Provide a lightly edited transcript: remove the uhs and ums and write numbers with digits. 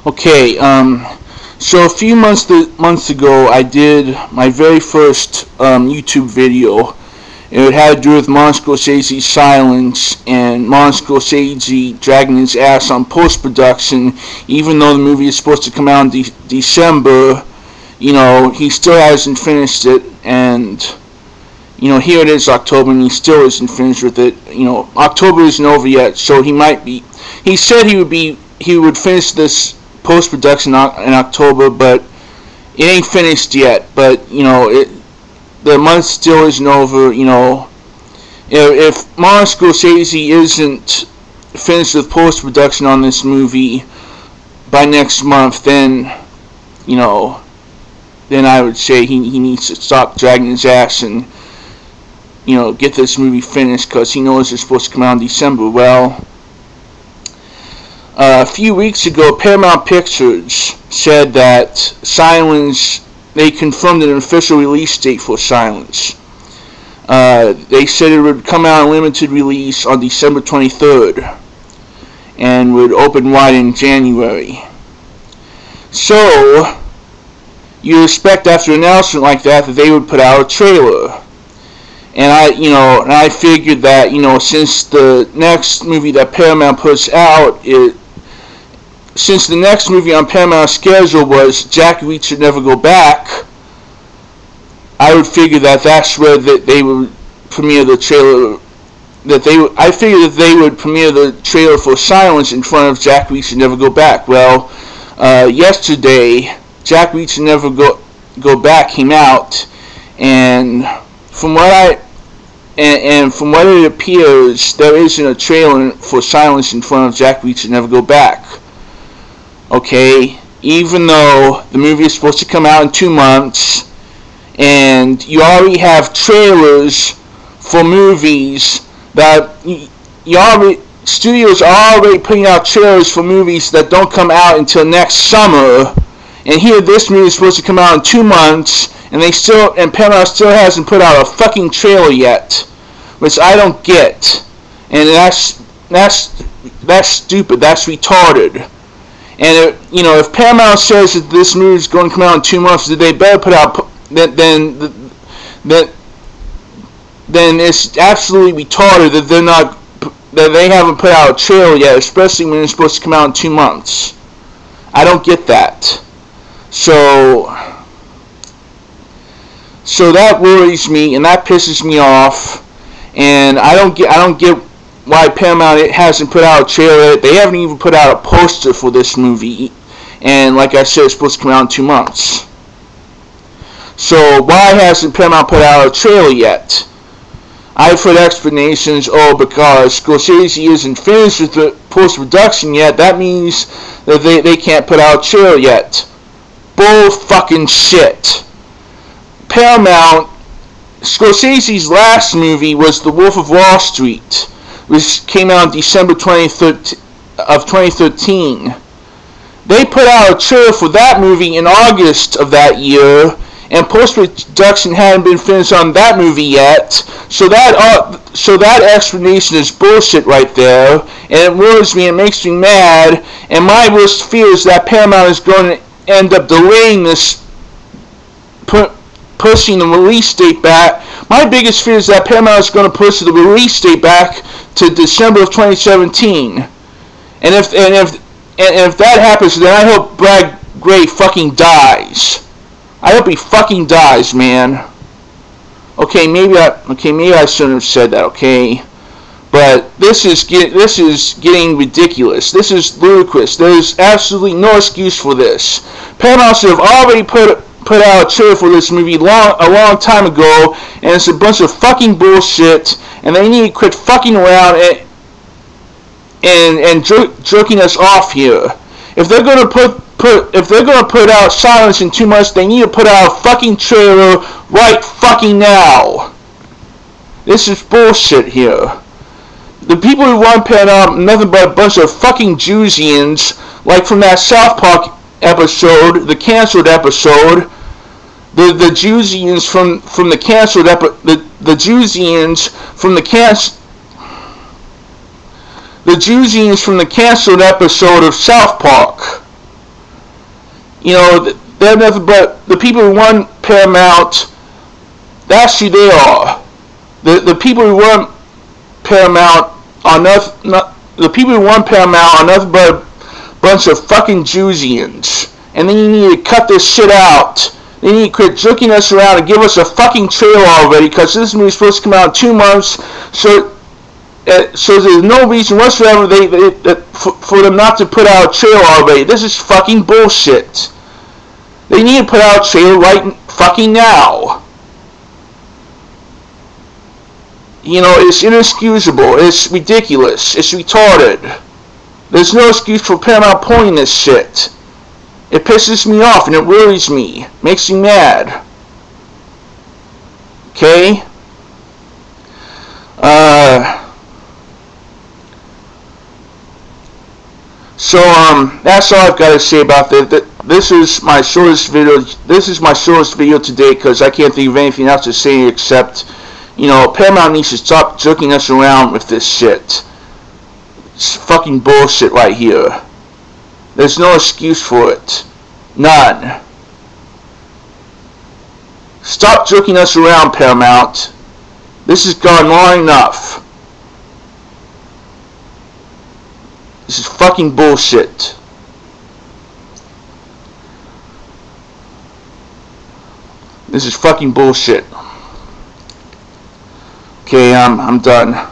Okay, so a few months ago, I did my very first YouTube video. It had to do with Martin Scorsese's silence and Martin Scorsese dragging his ass on post-production, even though the movie is supposed to come out in December. He still hasn't finished it, and here it is October, and he still isn't finished with it. October isn't over yet, so he might be. He said he would finish this post-production in October, but it ain't finished yet. But the month still isn't over. If Martin Scorsese isn't finished with post-production on this movie by next month, then I would say he needs to stop dragging his ass and get this movie finished, because he knows it's supposed to come out in December. Well, a few weeks ago, Paramount Pictures said that Silence, they confirmed an official release date for Silence. They said it would come out in limited release on December 23rd and would open wide in January. So, you expect after an announcement like that they would put out a trailer. And I figured that, since the next movie that Paramount puts out, since the next movie on Paramount's schedule was Jack Reacher Never Go Back, I would figure that that's where they would premiere the trailer. I figured that they would premiere the trailer for Silence in front of Jack Reacher Never Go Back. Well, yesterday, Jack Reacher Never Go Back came out, and from what it appears, there isn't a trailer for Silence in front of Jack Reacher Never Go Back. Okay, even though the movie is supposed to come out in 2 months, and you already have trailers for movies that studios are already putting out trailers for movies that don't come out until next summer, and here this movie is supposed to come out in 2 months, and Paramount still hasn't put out a fucking trailer yet, which I don't get. And that's stupid. That's retarded. And if Paramount says that this movie is going to come out in 2 months, then they better put out. Then it's absolutely retarded that they haven't put out a trailer yet, especially when it's supposed to come out in 2 months. I don't get that. So that worries me, and that pisses me off, and I don't get why Paramount hasn't put out a trailer. They haven't even put out a poster for this movie, and like I said, it's supposed to come out in 2 months. So why hasn't Paramount put out a trailer yet? I've heard explanations, because Scorsese isn't finished with the post-production yet, that means that they can't put out a trailer yet. Bull fucking shit. Paramount, Scorsese's last movie was The Wolf of Wall Street, which came out in December 2013. They put out a trailer for that movie in August of that year, and post-production hadn't been finished on that movie yet, so that explanation is bullshit right there, and it worries me, it makes me mad, and my worst fear is that Paramount is going to end up delaying this, pushing the release date back. My biggest fear is that Paramount is going to push the release date back to December of 2017. And if that happens, then I hope Brad Gray fucking dies. I hope he fucking dies, man. Okay, maybe I shouldn't have said that. Okay, but this is getting ridiculous. This is ludicrous. There's absolutely no excuse for this. Paramount should have already put out a trailer for this movie a long time ago, and it's a bunch of fucking bullshit, and they need to quit fucking around and jerking us off here. If they're gonna put out Silence in 2 months, they need to put out a fucking trailer right fucking now. This is bullshit here. The people who run Paramount, nothing but a bunch of fucking Jewsians, like from that South Park episode, the canceled episode. The Jewsians from the canceled the Jewsians from the canceled episode of South Park. You know, they're nothing but the people who run Paramount. That's who they are. The people who run Paramount are the people who run Paramount are nothing but a bunch of fucking Jewsians. And then you need to cut this shit out. They need to quit jerking us around and give us a fucking trailer already, because this movie is supposed to come out in 2 months. So there's no reason whatsoever for them not to put out a trailer already. This is fucking bullshit. They need to put out a trailer right fucking now. You know, it's inexcusable. It's ridiculous. It's retarded. There's no excuse for Paramount pulling this shit. It pisses me off and it worries me. Makes me mad. Okay? So that's all I've got to say about that. This is my shortest video. This is my shortest video today because I can't think of anything else to say except, you know, Paramount needs to stop jerking us around with this shit. It's fucking bullshit right here. There's no excuse for it. None. Stop jerking us around, Paramount. This has gone long enough. This is fucking bullshit. This is fucking bullshit. Okay, I'm done.